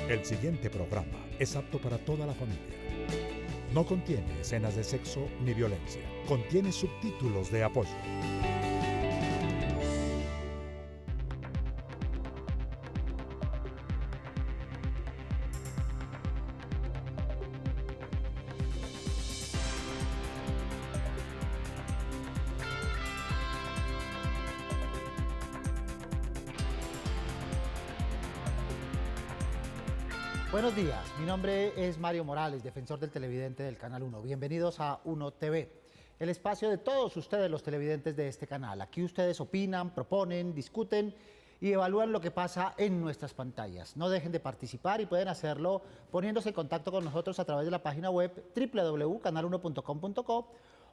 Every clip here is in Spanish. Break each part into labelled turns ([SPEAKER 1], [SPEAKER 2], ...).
[SPEAKER 1] El siguiente programa es apto para toda la familia. No contiene escenas de sexo ni violencia. Contiene subtítulos de apoyo.
[SPEAKER 2] Buenos días, mi nombre es Mario Morales, defensor del televidente del Canal 1. Bienvenidos a 1 TV, el espacio de todos ustedes los televidentes de este canal. Aquí ustedes opinan, proponen, discuten y evalúan lo que pasa en nuestras pantallas. No dejen de participar y pueden hacerlo poniéndose en contacto con nosotros a través de la página web www.canal1.com.co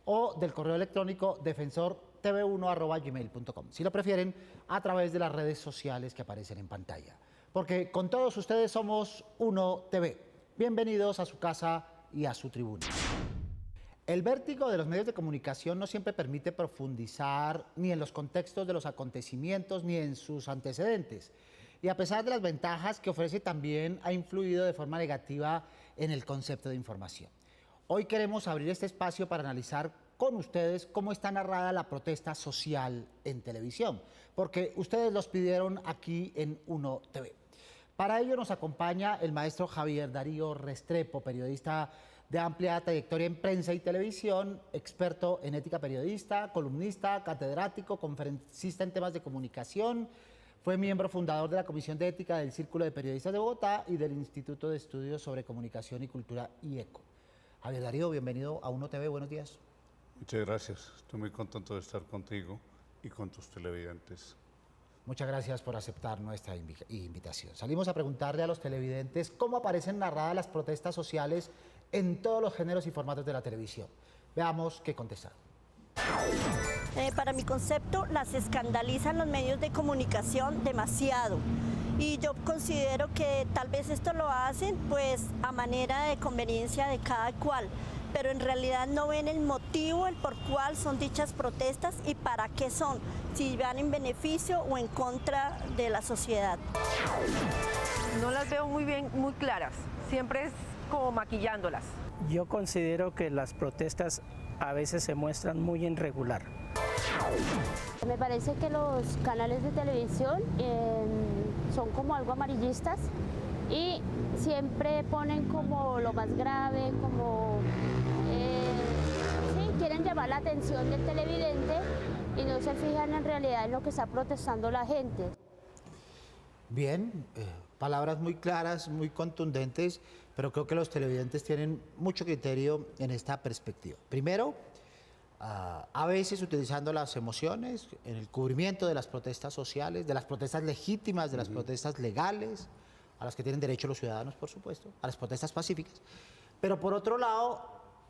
[SPEAKER 2] o del correo electrónico defensortv1@gmail.com. Si lo prefieren, a través de las redes sociales que aparecen en pantalla. Porque con todos ustedes somos 1 TV. Bienvenidos a su casa y a su tribuna. El vértigo de los medios de comunicación no siempre permite profundizar ni en los contextos de los acontecimientos ni en sus antecedentes. Y a pesar de las ventajas que ofrece, también ha influido de forma negativa en el concepto de información. Hoy queremos abrir este espacio para analizar con ustedes cómo está narrada la protesta social en televisión, porque ustedes los pidieron aquí en 1 TV. Para ello nos acompaña el maestro Javier Darío Restrepo, periodista de amplia trayectoria en prensa y televisión, experto en ética periodista, columnista, catedrático, conferencista en temas de comunicación. Fue miembro fundador de la Comisión de Ética del Círculo de Periodistas de Bogotá y del Instituto de Estudios sobre Comunicación y Cultura, IECO. Javier Darío, bienvenido a 1 TV, buenos días.
[SPEAKER 3] Muchas gracias, estoy muy contento de estar contigo y con tus televidentes.
[SPEAKER 2] Muchas gracias por aceptar nuestra invitación. Salimos a preguntarle a los televidentes cómo aparecen narradas las protestas sociales en todos los géneros y formatos de la televisión. Veamos qué contestaron.
[SPEAKER 4] Para mi concepto, las escandalizan los medios de comunicación demasiado. Y yo considero que tal vez esto lo hacen pues a manera de conveniencia de cada cual, pero en realidad no ven el motivo, el por cuál son dichas protestas y para qué son, si van en beneficio o en contra de la sociedad.
[SPEAKER 5] No las veo muy bien, muy claras, siempre es como maquillándolas.
[SPEAKER 6] Yo considero que las protestas a veces se muestran muy irregular.
[SPEAKER 7] Me parece que los canales de televisión son como algo amarillistas y siempre ponen como lo más grave, como sí, quieren llamar la atención del televidente y no se fijan en realidad en lo que está protestando la gente.
[SPEAKER 2] Bien, palabras muy claras, muy contundentes, pero creo que los televidentes tienen mucho criterio en esta perspectiva. Primero, a veces utilizando las emociones en el cubrimiento de las protestas sociales, de las protestas legítimas, de las protestas legales, a las que tienen derecho los ciudadanos, por supuesto, a las protestas pacíficas. Pero por otro lado,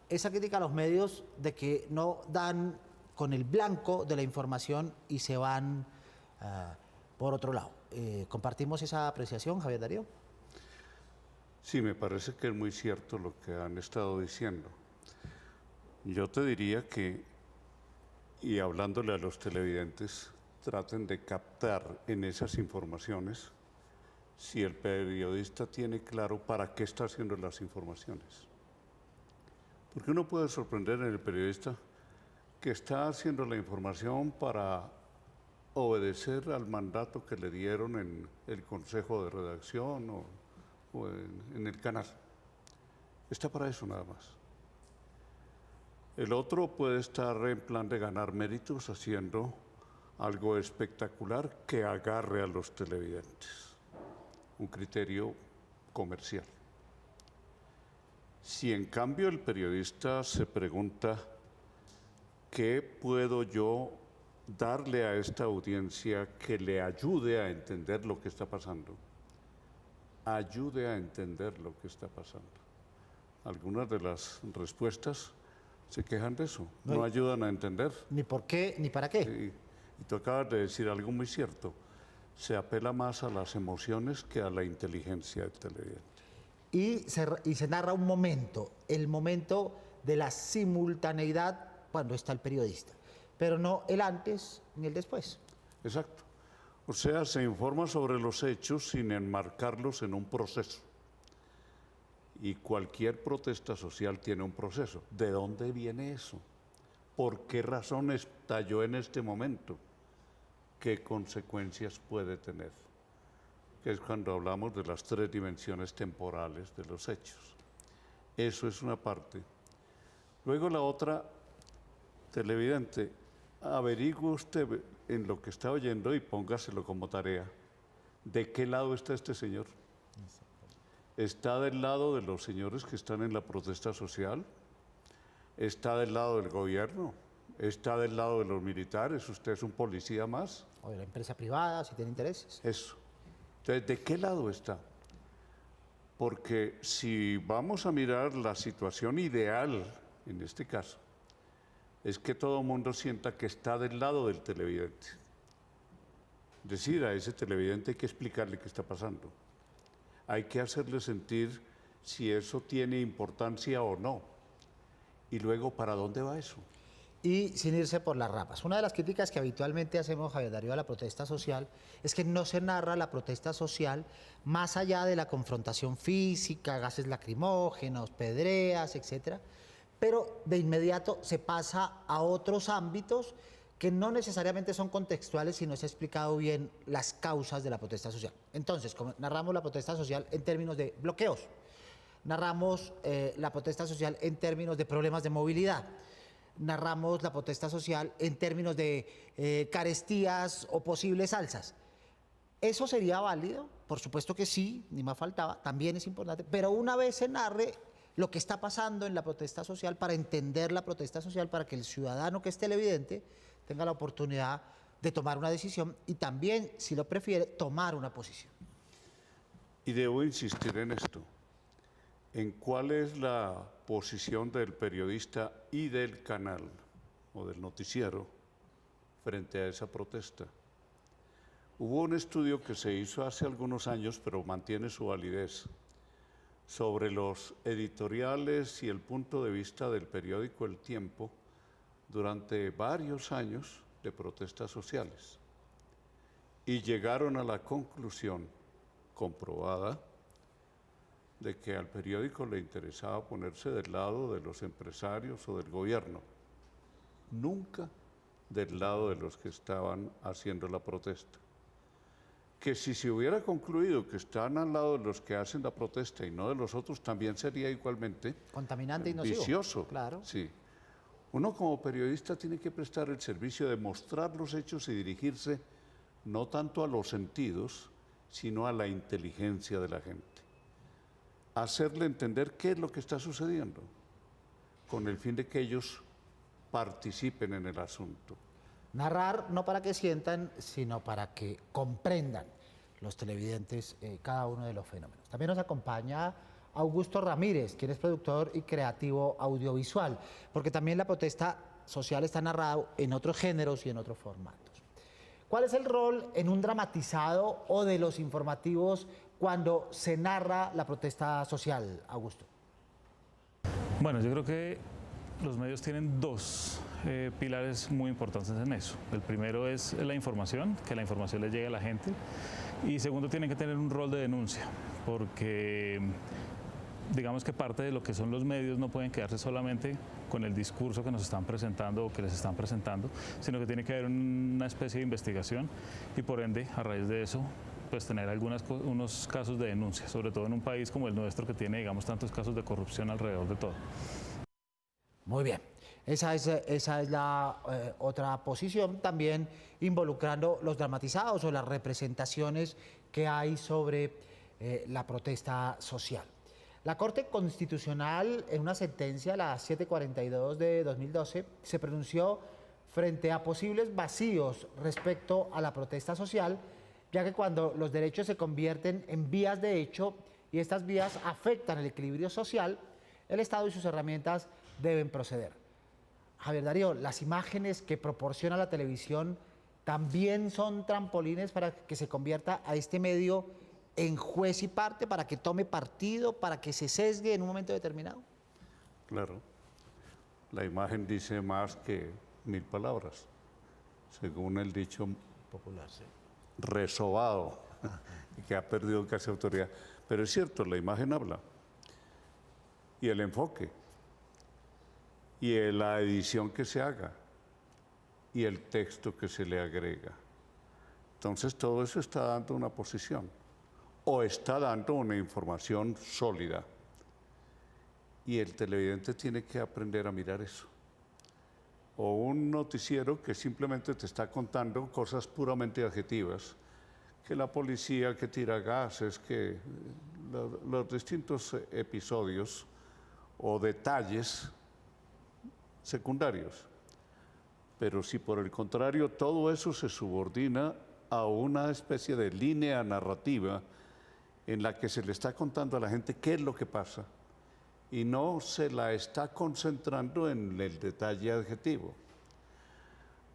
[SPEAKER 2] esa crítica a los medios de que no dan con el blanco de la información y se van por otro lado. ¿Compartimos esa apreciación, Javier Darío?
[SPEAKER 3] Sí, me parece que es muy cierto lo que han estado diciendo. Yo te diría que, y hablándole a los televidentes, traten de captar en esas informaciones si el periodista tiene claro para qué está haciendo las informaciones. Porque uno puede sorprender en el periodista que está haciendo la información para obedecer al mandato que le dieron en el consejo de redacción o en el canal. Está para eso nada más. El otro puede estar en plan de ganar méritos haciendo algo espectacular que agarre a los televidentes. Un criterio comercial. Si en cambio el periodista se pregunta ¿qué puedo yo darle a esta audiencia que le ayude a entender lo que está pasando? Ayude a entender lo que está pasando. Algunas de las respuestas se quejan de eso, no ayudan a entender.
[SPEAKER 2] Ni por qué, ni para qué.
[SPEAKER 3] Sí. Y tú acabas de decir algo muy cierto. Se apela más a las emociones que a la inteligencia del televidente.
[SPEAKER 2] Y se narra un momento, el momento de la simultaneidad cuando está el periodista, pero no el antes ni el después.
[SPEAKER 3] Exacto. O sea, se informa sobre los hechos sin enmarcarlos en un proceso. Y cualquier protesta social tiene un proceso. ¿De dónde viene eso? ¿Por qué razón estalló en este momento? ¿Qué consecuencias puede tener? Que es cuando hablamos de las 3 dimensiones temporales de los hechos. Eso es una parte. Luego la otra, televidente, averigüe usted en lo que está oyendo y póngaselo como tarea. ¿De qué lado está este señor? ¿Está del lado de los señores que están en la protesta social? ¿Está del lado del gobierno? ¿Está del lado de los militares? ¿Usted es un policía más?
[SPEAKER 2] O de la empresa privada, si tiene intereses.
[SPEAKER 3] Eso. Entonces, ¿de qué lado está? Porque si vamos a mirar la situación ideal, en este caso, es que todo el mundo sienta que está del lado del televidente. Es decir, a ese televidente hay que explicarle qué está pasando. Hay que hacerle sentir si eso tiene importancia o no. Y luego, ¿para dónde va eso?
[SPEAKER 2] Y sin irse por las ramas. Una de las críticas que habitualmente hacemos, Javier Darío, a la protesta social es que no se narra la protesta social más allá de la confrontación física, gases lacrimógenos, pedreas, etcétera, pero de inmediato se pasa a otros ámbitos que no necesariamente son contextuales, sino se ha explicado bien las causas de la protesta social. Entonces, como narramos la protesta social en términos de bloqueos, narramos la protesta social en términos de problemas de movilidad, narramos la protesta social en términos de carestías o posibles alzas. ¿Eso sería válido? Por supuesto que sí, ni más faltaba, también es importante, pero una vez se narre lo que está pasando en la protesta social para entender la protesta social, para que el ciudadano que es televidente tenga la oportunidad de tomar una decisión y también, si lo prefiere, tomar una posición.
[SPEAKER 3] Y debo insistir en esto, en cuál es la posición del periodista y del canal o del noticiero frente a esa protesta. Hubo un estudio que se hizo hace algunos años, pero mantiene su validez, sobre los editoriales y el punto de vista del periódico El Tiempo durante varios años de protestas sociales. Y llegaron a la conclusión comprobada de que al periódico le interesaba ponerse del lado de los empresarios o del gobierno, nunca del lado de los que estaban haciendo la protesta. Que si se hubiera concluido que están al lado de los que hacen la protesta y no de los otros, también sería igualmente
[SPEAKER 2] contaminante y nocivo.
[SPEAKER 3] Vicioso.
[SPEAKER 2] Claro.
[SPEAKER 3] Sí. Uno como periodista tiene que prestar el servicio de mostrar los hechos y dirigirse no tanto a los sentidos, sino a la inteligencia de la gente. Hacerle entender qué es lo que está sucediendo, con el fin de que ellos participen en el asunto.
[SPEAKER 2] Narrar no para que sientan, sino para que comprendan los televidentes cada uno de los fenómenos. También nos acompaña Augusto Ramírez, quien es productor y creativo audiovisual, porque también la protesta social está narrada en otros géneros y en otros formatos. ¿Cuál es el rol en un dramatizado o de los informativos cuando se narra la protesta social, Augusto?
[SPEAKER 8] Bueno, yo creo que los medios tienen dos pilares muy importantes en eso. El primero es la información, que la información le llegue a la gente. Y segundo, tienen que tener un rol de denuncia, porque digamos que parte de lo que son los medios no pueden quedarse solamente con el discurso que nos están presentando o que les están presentando, sino que tiene que haber una especie de investigación y por ende, a raíz de eso, pues tener unos casos de denuncia, sobre todo en un país como el nuestro que tiene, digamos, tantos casos de corrupción alrededor de todo.
[SPEAKER 2] Muy bien, esa es la otra posición, también involucrando los dramatizados o las representaciones que hay sobre la protesta social. La Corte Constitucional, en una sentencia, la 742 de 2012, se pronunció frente a posibles vacíos respecto a la protesta social, ya que cuando los derechos se convierten en vías de hecho y estas vías afectan el equilibrio social, el Estado y sus herramientas deben proceder. Javier Darío, las imágenes que proporciona la televisión también son trampolines para que se convierta a este medio en juez y parte, para que tome partido, para que se sesgue en un momento determinado.
[SPEAKER 3] Claro, la imagen dice más que 1000 palabras, según el dicho
[SPEAKER 2] Popular, sí.
[SPEAKER 3] Resobado, que ha perdido casi autoridad. Pero es cierto, la imagen habla. y el enfoque, y la edición que se haga, y el texto que se le agrega. Entonces todo eso está dando una posición, o está dando una información sólida. Y el televidente tiene que aprender a mirar eso. O un noticiero que simplemente te está contando cosas puramente adjetivas, que la policía que tira gases, que los distintos episodios o detalles secundarios. Pero si por el contrario todo eso se subordina a una especie de línea narrativa en la que se le está contando a la gente qué es lo que pasa y no se la está concentrando en el detalle adjetivo.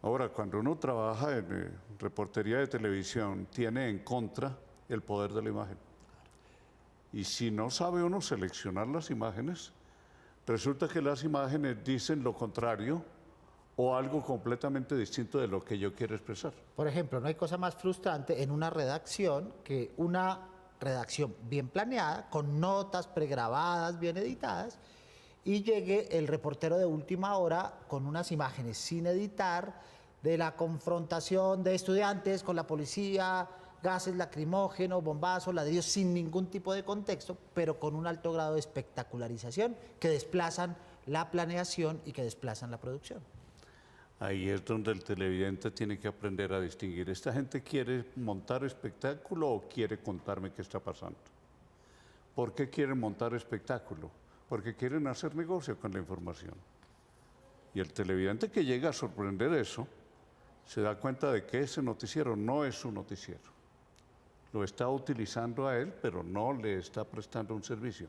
[SPEAKER 3] Ahora, cuando uno trabaja en reportería de televisión, tiene en contra el poder de la imagen. Y si no sabe uno seleccionar las imágenes, resulta que las imágenes dicen lo contrario o algo completamente distinto de lo que yo quiero expresar.
[SPEAKER 2] Por ejemplo, no hay cosa más frustrante en una redacción que una redacción bien planeada, con notas pregrabadas, bien editadas, y llegue el reportero de última hora con unas imágenes sin editar de la confrontación de estudiantes con la policía, gases lacrimógenos, bombazos, ladrillos, sin ningún tipo de contexto, pero con un alto grado de espectacularización que desplazan la planeación y que desplazan la producción.
[SPEAKER 3] Ahí es donde el televidente tiene que aprender a distinguir. ¿Esta gente quiere montar espectáculo o quiere contarme qué está pasando? ¿Por qué quieren montar espectáculo? Porque quieren hacer negocio con la información. Y el televidente que llega a sorprender eso, se da cuenta de que ese noticiero no es un noticiero. Lo está utilizando a él, pero no le está prestando un servicio.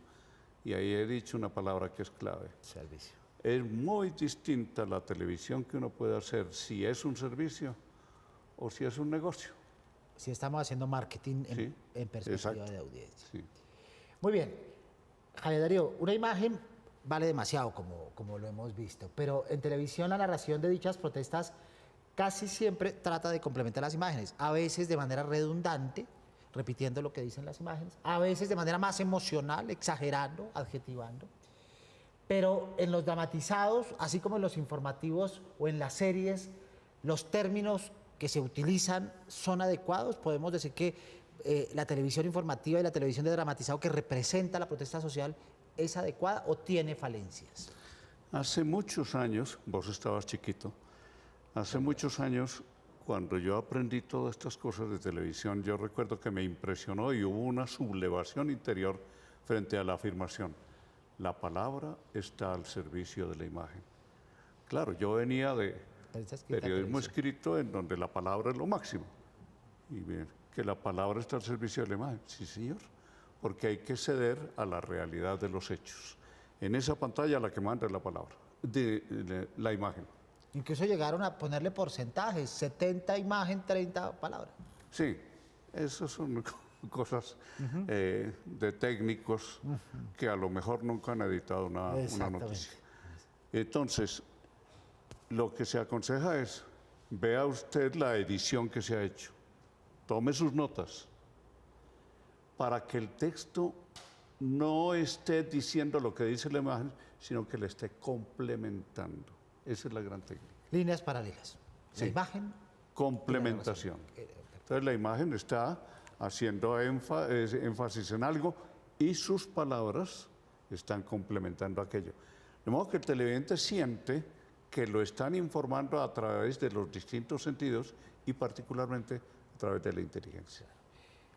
[SPEAKER 3] Y ahí he dicho una palabra que es clave.
[SPEAKER 2] Servicio.
[SPEAKER 3] Es muy distinta la televisión que uno puede hacer si es un servicio o si es un negocio.
[SPEAKER 2] Si estamos haciendo marketing
[SPEAKER 3] Sí,
[SPEAKER 2] en perspectiva
[SPEAKER 3] exacto.
[SPEAKER 2] de audiencia.
[SPEAKER 3] Sí.
[SPEAKER 2] Muy bien. Javier Darío, una imagen vale demasiado, como lo hemos visto, pero en televisión la narración de dichas protestas casi siempre trata de complementar las imágenes, a veces de manera redundante, repitiendo lo que dicen las imágenes, a veces de manera más emocional, exagerando, adjetivando. Pero en los dramatizados, así como en los informativos o en las series, los términos que se utilizan son adecuados. Podemos decir que la televisión informativa y la televisión de dramatizado que representa la protesta social es adecuada o tiene falencias.
[SPEAKER 3] Hace muchos años, vos estabas chiquito, hace muchos años, cuando yo aprendí todas estas cosas de televisión, yo recuerdo que me impresionó y hubo una sublevación interior frente a la afirmación: la palabra está al servicio de la imagen. Claro, yo venía de periodismo escrito en donde la palabra es lo máximo. Y bien, que la palabra está al servicio de la imagen. Sí, señor, porque hay que ceder a la realidad de los hechos. En esa pantalla la que manda es la palabra, la imagen.
[SPEAKER 2] Incluso llegaron a ponerle porcentajes, 70 imagen, 30 palabras.
[SPEAKER 3] Sí, esas son cosas de técnicos que a lo mejor nunca han editado una noticia. Entonces, lo que se aconseja es, vea usted la edición que se ha hecho, tome sus notas, para que el texto no esté diciendo lo que dice la imagen, sino que le esté complementando. Esa es la gran técnica.
[SPEAKER 2] Líneas paralelas.
[SPEAKER 3] Sí.
[SPEAKER 2] La imagen.
[SPEAKER 3] Complementación. Entonces la imagen está haciendo énfasis en algo y sus palabras están complementando aquello. De modo que el televidente siente que lo están informando a través de los distintos sentidos y particularmente a través de la inteligencia.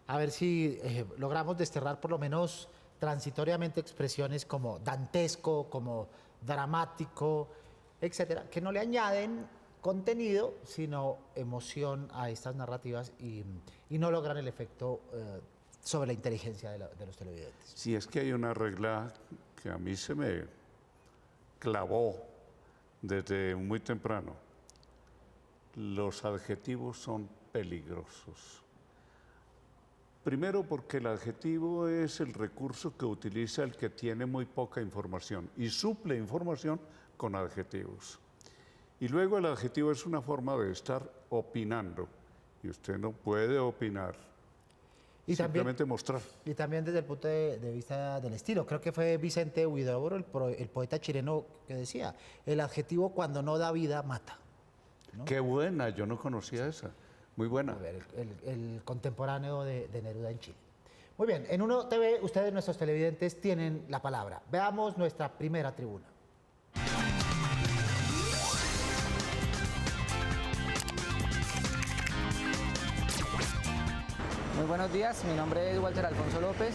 [SPEAKER 2] A ver si logramos desterrar por lo menos transitoriamente expresiones como dantesco, como dramático, etcétera, que no le añaden contenido, sino emoción a estas narrativas y no logran el efecto sobre la inteligencia de los televidentes.
[SPEAKER 3] Sí, es que hay una regla que a mí se me clavó desde muy temprano. Los adjetivos son peligrosos. Primero porque el adjetivo es el recurso que utiliza el que tiene muy poca información y suple información con adjetivos. Y luego el adjetivo es una forma de estar opinando y usted no puede opinar
[SPEAKER 2] Y
[SPEAKER 3] simplemente mostrar.
[SPEAKER 2] Y también desde el punto de vista del estilo. Creo que fue Vicente Huidobro, el poeta chileno, que decía, el adjetivo cuando no da vida, mata. ¿No?
[SPEAKER 3] Qué buena, yo no conocía esa. Muy buena.
[SPEAKER 2] A ver, el contemporáneo de Neruda en Chile. Muy bien, en Uno TV, ustedes, nuestros televidentes, tienen la palabra. Veamos nuestra primera tribuna.
[SPEAKER 9] Muy buenos días, mi nombre es Walter Alfonso López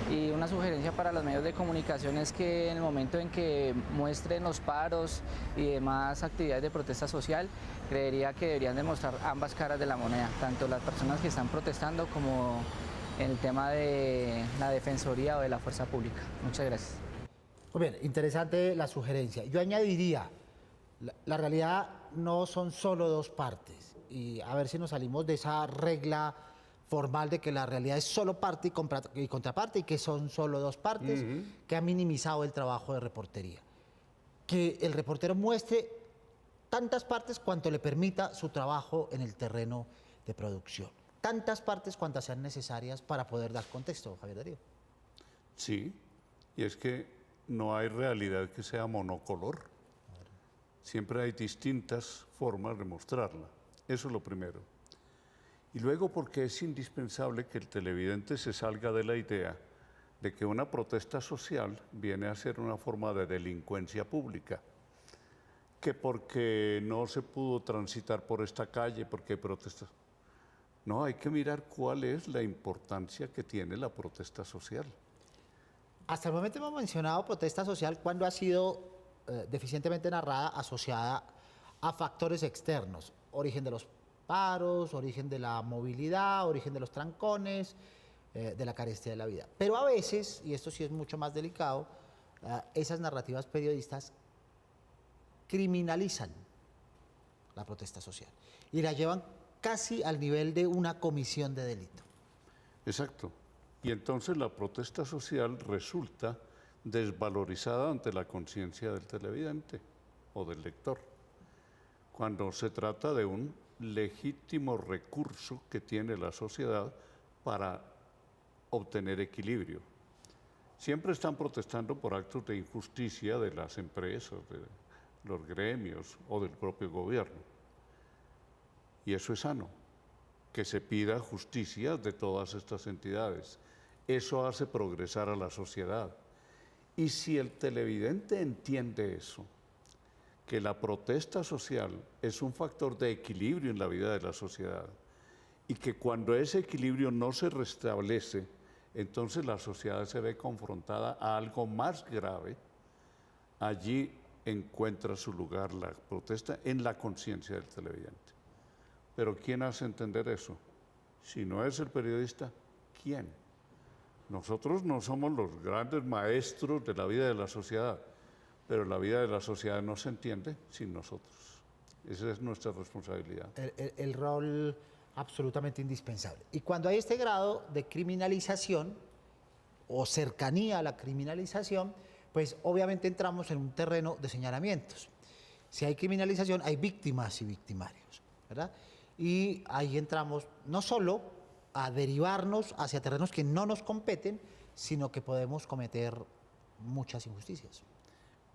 [SPEAKER 9] y una sugerencia para los medios de comunicación es que en el momento en que muestren los paros y demás actividades de protesta social, creería que deberían demostrar ambas caras de la moneda, tanto las personas que están protestando como en el tema de la defensoría o de la fuerza pública. Muchas gracias.
[SPEAKER 2] Muy bien, interesante la sugerencia. Yo añadiría, la realidad no son solo dos partes, y a ver si nos salimos de esa regla formal de que la realidad es solo parte y contraparte y que son solo dos partes, que ha minimizado el trabajo de reportería. Que el reportero muestre tantas partes cuanto le permita su trabajo en el terreno de producción. Tantas partes cuantas sean necesarias para poder dar contexto, Javier Darío.
[SPEAKER 3] Sí, y es que no hay realidad que sea monocolor. Siempre hay distintas formas de mostrarla. Eso es lo primero. Y luego porque es indispensable que el televidente se salga de la idea de que una protesta social viene a ser una forma de delincuencia pública, que porque no se pudo transitar por esta calle, porque hay protestas. No, hay que mirar cuál es la importancia que tiene la protesta social.
[SPEAKER 2] Hasta el momento hemos mencionado protesta social cuando ha sido deficientemente narrada, asociada a factores externos, origen de los paros, origen de la movilidad, origen de los trancones, de la carestía de la vida. Pero a veces, y esto sí es mucho más delicado, esas narrativas periodistas criminalizan la protesta social y la llevan casi al nivel de una comisión de delito.
[SPEAKER 3] Exacto. Y entonces la protesta social resulta desvalorizada ante la conciencia del televidente o del lector, cuando se trata de un legítimo recurso que tiene la sociedad para obtener equilibrio. Siempre están protestando por actos de injusticia de las empresas, de los gremios o del propio gobierno. Y eso es sano, que se pida justicia de todas estas entidades. Eso hace progresar a la sociedad. Y si el televidente entiende eso, que la protesta social es un factor de equilibrio en la vida de la sociedad y que cuando ese equilibrio no se restablece, entonces la sociedad se ve confrontada a algo más grave, allí encuentra su lugar la protesta en la conciencia del televidente. Pero ¿quién hace entender eso? Si no es el periodista, ¿quién? Nosotros no somos los grandes maestros de la vida de la sociedad, pero la vida de la sociedad no se entiende sin nosotros. Esa es nuestra responsabilidad.
[SPEAKER 2] El rol absolutamente indispensable. Y cuando hay este grado de criminalización o cercanía a la criminalización, pues obviamente entramos en un terreno de señalamientos. Si hay criminalización, hay víctimas y victimarios, ¿verdad? Y ahí entramos no solo a derivarnos hacia terrenos que no nos competen, sino que podemos cometer muchas injusticias.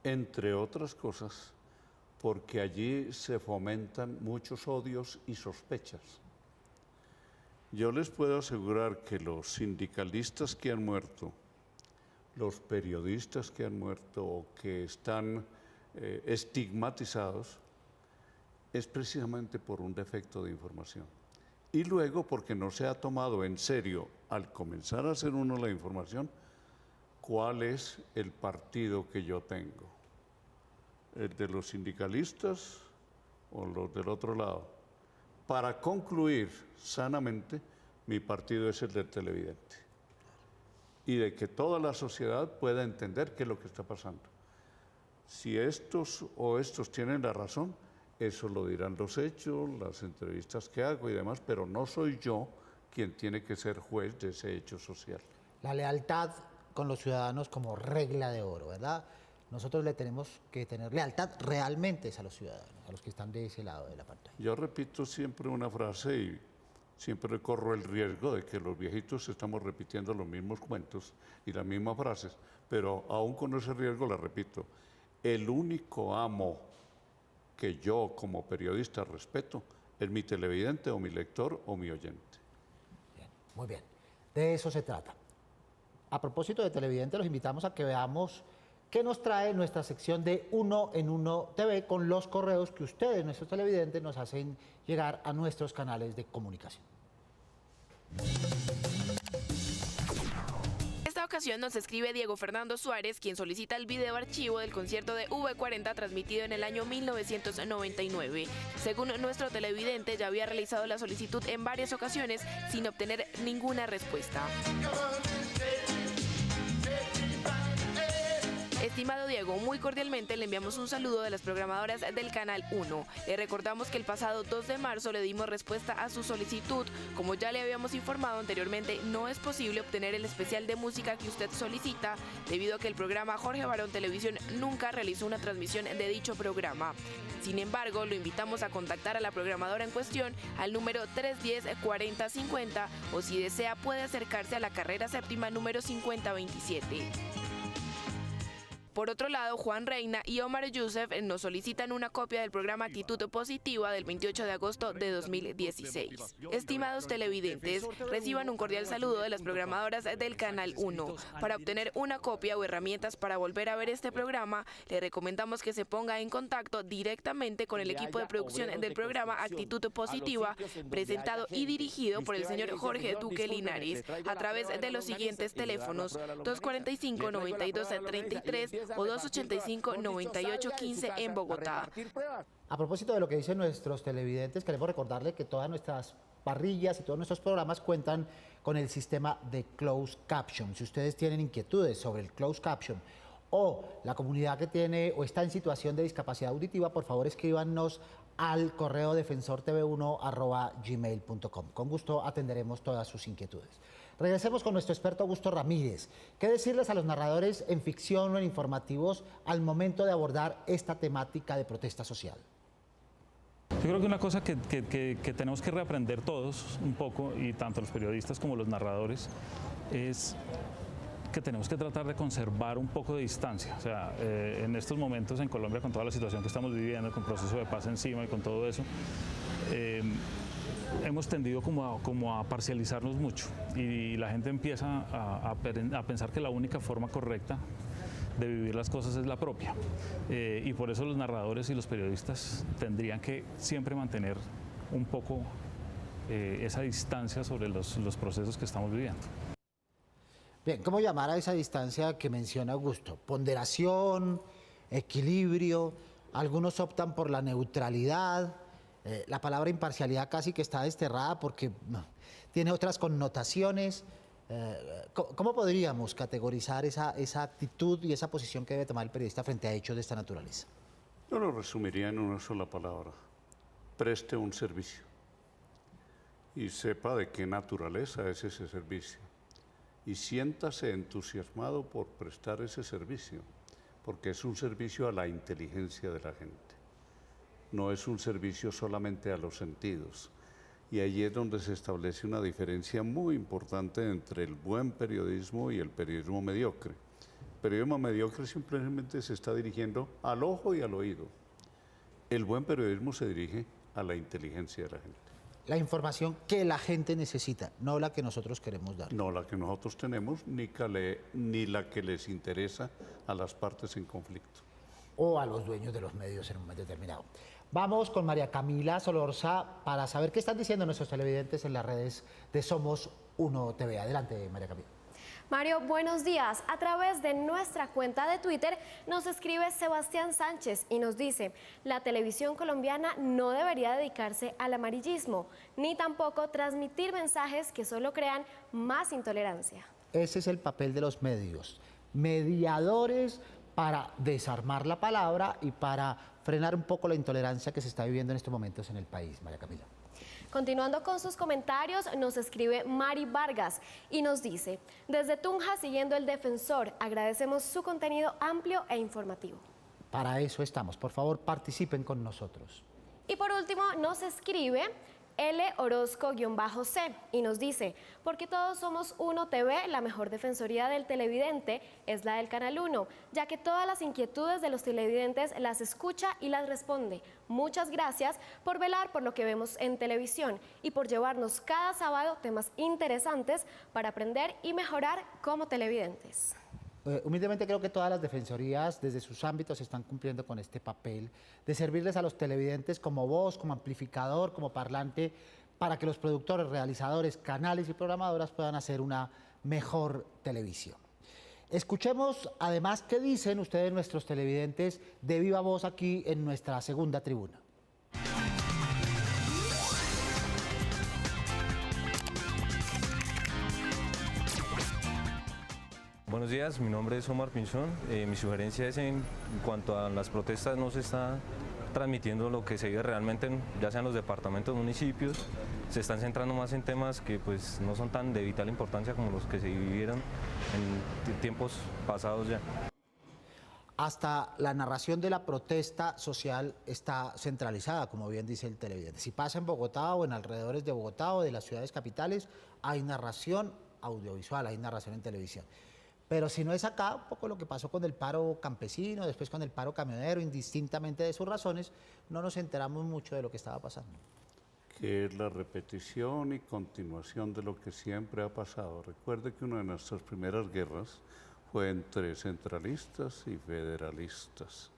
[SPEAKER 3] Entre otras cosas, porque allí se fomentan muchos odios y sospechas. Yo les puedo asegurar que los sindicalistas que han muerto, los periodistas que han muerto o que están estigmatizados, es precisamente por un defecto de información. Y luego porque no se ha tomado en serio, al comenzar a hacer uno la información, cuál es el partido que yo tengo, el de los sindicalistas o los del otro lado. Para concluir sanamente, mi partido es el del televidente y de que toda la sociedad pueda entender qué es lo que está pasando. Si estos o estos tienen la razón, eso lo dirán los hechos, las entrevistas que hago y demás, pero no soy yo quien tiene que ser juez de ese hecho social.
[SPEAKER 2] La lealtad con los ciudadanos como regla de oro, ¿verdad? Nosotros le tenemos que tener lealtad realmente a los ciudadanos, a los que están de ese lado de la pantalla.
[SPEAKER 3] Yo repito siempre una frase y siempre corro el riesgo de que los viejitos estamos repitiendo los mismos cuentos y las mismas frases, pero aún con ese riesgo la repito. El único amo que yo como periodista respeto es mi televidente o mi lector o mi oyente.
[SPEAKER 2] Bien, muy bien, de eso se trata. A propósito de televidente, los invitamos a que veamos qué nos trae nuestra sección de Uno en Uno TV con los correos que ustedes, nuestros televidentes, nos hacen llegar a nuestros canales de comunicación.
[SPEAKER 10] Esta ocasión nos escribe Diego Fernando Suárez, quien solicita el video archivo del concierto de V40 transmitido en el año 1999. Según nuestro televidente, ya había realizado la solicitud en varias ocasiones sin obtener ninguna respuesta. Estimado Diego, muy cordialmente le enviamos un saludo de las programadoras del Canal 1. Le recordamos que el pasado 2 de marzo le dimos respuesta a su solicitud. Como ya le habíamos informado anteriormente, no es posible obtener el especial de música que usted solicita, debido a que el programa Jorge Barón Televisión nunca realizó una transmisión de dicho programa. Sin embargo, lo invitamos a contactar a la programadora en cuestión al número 310-4050 o si desea puede acercarse a la carrera séptima número 5027. Por otro lado, Juan Reina y Omar Youssef nos solicitan una copia del programa Actitud Positiva del 28 de agosto de 2016. Estimados televidentes, reciban un cordial saludo de las programadoras del Canal 1. Para obtener una copia o herramientas para volver a ver este programa, le recomendamos que se ponga en contacto directamente con el equipo de producción del programa Actitud Positiva, presentado y dirigido por el señor Jorge Duque Linares, a través de los siguientes teléfonos: 245-9233 o 285-9815 en Bogotá.
[SPEAKER 2] A propósito de lo que dicen nuestros televidentes, queremos recordarle que todas nuestras parrillas y todos nuestros programas cuentan con el sistema de Closed Caption. Si ustedes tienen inquietudes sobre el Closed Caption o la comunidad que tiene o está en situación de discapacidad auditiva, por favor escríbanos al correo defensortv1@gmail.com. Con gusto atenderemos todas sus inquietudes. Regresemos con nuestro experto Augusto Ramírez. ¿Qué decirles a los narradores en ficción o en informativos al momento de abordar esta temática de protesta social?
[SPEAKER 8] Yo creo que una cosa que tenemos que reaprender todos un poco, y tanto los periodistas como los narradores, es que tenemos que tratar de conservar un poco de distancia. O sea, en estos momentos en Colombia, con toda la situación que estamos viviendo, con proceso de paz encima y con todo eso, hemos tendido como a parcializarnos mucho y la gente empieza a pensar que la única forma correcta de vivir las cosas es la propia. Y por eso los narradores y los periodistas tendrían que siempre mantener un poco esa distancia sobre los procesos que estamos viviendo.
[SPEAKER 2] Bien, ¿cómo llamar a esa distancia que menciona Augusto? Ponderación, equilibrio, algunos optan por la neutralidad. La palabra imparcialidad casi que está desterrada porque tiene otras connotaciones. ¿Cómo podríamos categorizar esa actitud y esa posición que debe tomar el periodista frente a hechos de esta naturaleza?
[SPEAKER 3] Yo lo resumiría en una sola palabra: preste un servicio y sepa de qué naturaleza es ese servicio y siéntase entusiasmado por prestar ese servicio, porque es un servicio a la inteligencia de la gente. No es un servicio solamente a los sentidos. Y ahí es donde se establece una diferencia muy importante entre el buen periodismo y el periodismo mediocre. El periodismo mediocre simplemente se está dirigiendo al ojo y al oído. El buen periodismo se dirige a la inteligencia de la gente.
[SPEAKER 2] La información que la gente necesita, no la que nosotros queremos dar.
[SPEAKER 3] No la que nosotros tenemos, ni la que les interesa a las partes en conflicto.
[SPEAKER 2] O a los dueños de los medios en un momento determinado. Vamos con María Camila Solorza para saber qué están diciendo nuestros televidentes en las redes de Somos Uno TV. Adelante, María Camila.
[SPEAKER 11] Mario, buenos días. A través de nuestra cuenta de Twitter nos escribe Sebastián Sánchez y nos dice: la televisión colombiana no debería dedicarse al amarillismo, ni tampoco transmitir mensajes que solo crean más intolerancia.
[SPEAKER 2] Ese es el papel de los medios, mediadores para desarmar la palabra y para frenar un poco la intolerancia que se está viviendo en estos momentos en el país, María Camila.
[SPEAKER 11] Continuando con sus comentarios, nos escribe Mari Vargas y nos dice: desde Tunja, siguiendo el defensor, agradecemos su contenido amplio e informativo.
[SPEAKER 2] Para eso estamos, por favor participen con nosotros.
[SPEAKER 11] Y por último nos escribe L Orozco-C y nos dice, porque todos somos Uno TV, la mejor defensoría del televidente es la del Canal 1, ya que todas las inquietudes de los televidentes las escucha y las responde. Muchas gracias por velar por lo que vemos en televisión y por llevarnos cada sábado temas interesantes para aprender y mejorar como televidentes.
[SPEAKER 2] Humildemente creo que todas las defensorías desde sus ámbitos están cumpliendo con este papel de servirles a los televidentes como voz, como amplificador, como parlante, para que los productores, realizadores, canales y programadoras puedan hacer una mejor televisión. Escuchemos además qué dicen ustedes, nuestros televidentes, de viva voz aquí en nuestra segunda tribuna.
[SPEAKER 12] Buenos días, mi nombre es Omar Pinzón. Mi sugerencia es en cuanto a las protestas, no se está transmitiendo lo que se vive realmente, ya sean los departamentos, municipios, se están centrando más en temas que pues no son tan de vital importancia como los que se vivieron en tiempos pasados ya.
[SPEAKER 2] Hasta la narración de la protesta social está centralizada, como bien dice el televidente. Si pasa en Bogotá o en alrededores de Bogotá o de las ciudades capitales, hay narración audiovisual, hay narración en televisión. Pero si no es acá, un poco lo que pasó con el paro campesino, después con el paro camionero, indistintamente de sus razones, no nos enteramos mucho de lo que estaba pasando.
[SPEAKER 3] Que es la repetición y continuación de lo que siempre ha pasado. Recuerde que una de nuestras primeras guerras fue entre centralistas y federalistas.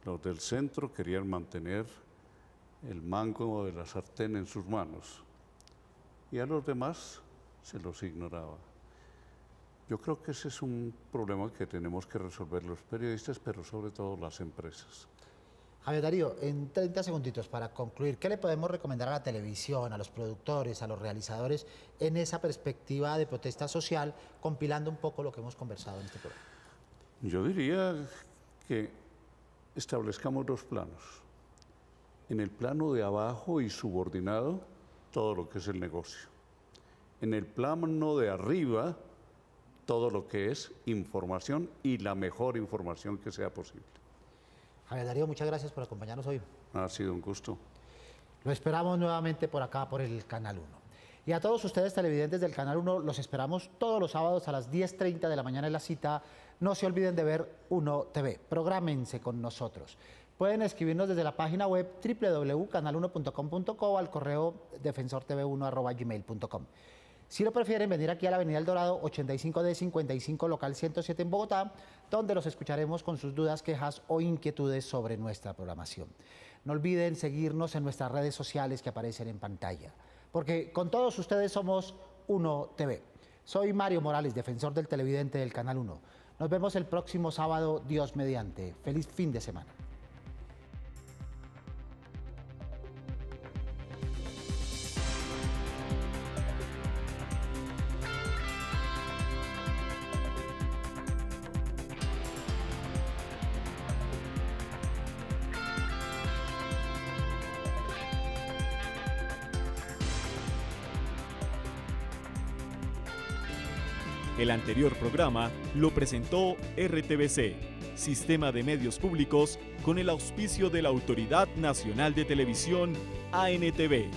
[SPEAKER 3] Los del centro querían mantener el mango de la sartén en sus manos y a los demás se los ignoraba. Yo creo que ese es un problema que tenemos que resolver los periodistas, pero sobre todo las empresas.
[SPEAKER 2] Javier Darío, en 30 segunditos para concluir, ¿qué le podemos recomendar a la televisión, a los productores, a los realizadores en esa perspectiva de protesta social, compilando un poco lo que hemos conversado en este programa?
[SPEAKER 3] Yo diría que establezcamos dos planos. En el plano de abajo y subordinado, todo lo que es el negocio. En el plano de arriba, todo lo que es información y la mejor información que sea posible.
[SPEAKER 2] Javier Darío, muchas gracias por acompañarnos hoy.
[SPEAKER 3] Ha sido un gusto.
[SPEAKER 2] Lo esperamos nuevamente por acá, por el Canal 1. Y a todos ustedes televidentes del Canal 1, los esperamos todos los sábados a las 10:30 de la mañana en la cita. No se olviden de ver Uno TV. Prográmense con nosotros. Pueden escribirnos desde la página web www.canal1.com.co o al correo defensortv1@gmail.com. Si lo prefieren, venir aquí a la Avenida El Dorado, 85D55, local 107 en Bogotá, donde los escucharemos con sus dudas, quejas o inquietudes sobre nuestra programación. No olviden seguirnos en nuestras redes sociales que aparecen en pantalla, porque con todos ustedes somos Uno TV. Soy Mario Morales, defensor del televidente del Canal 1. Nos vemos el próximo sábado, Dios mediante. Feliz fin de semana.
[SPEAKER 13] El anterior programa lo presentó RTVC, Sistema de Medios Públicos, con el auspicio de la Autoridad Nacional de Televisión, ANTV.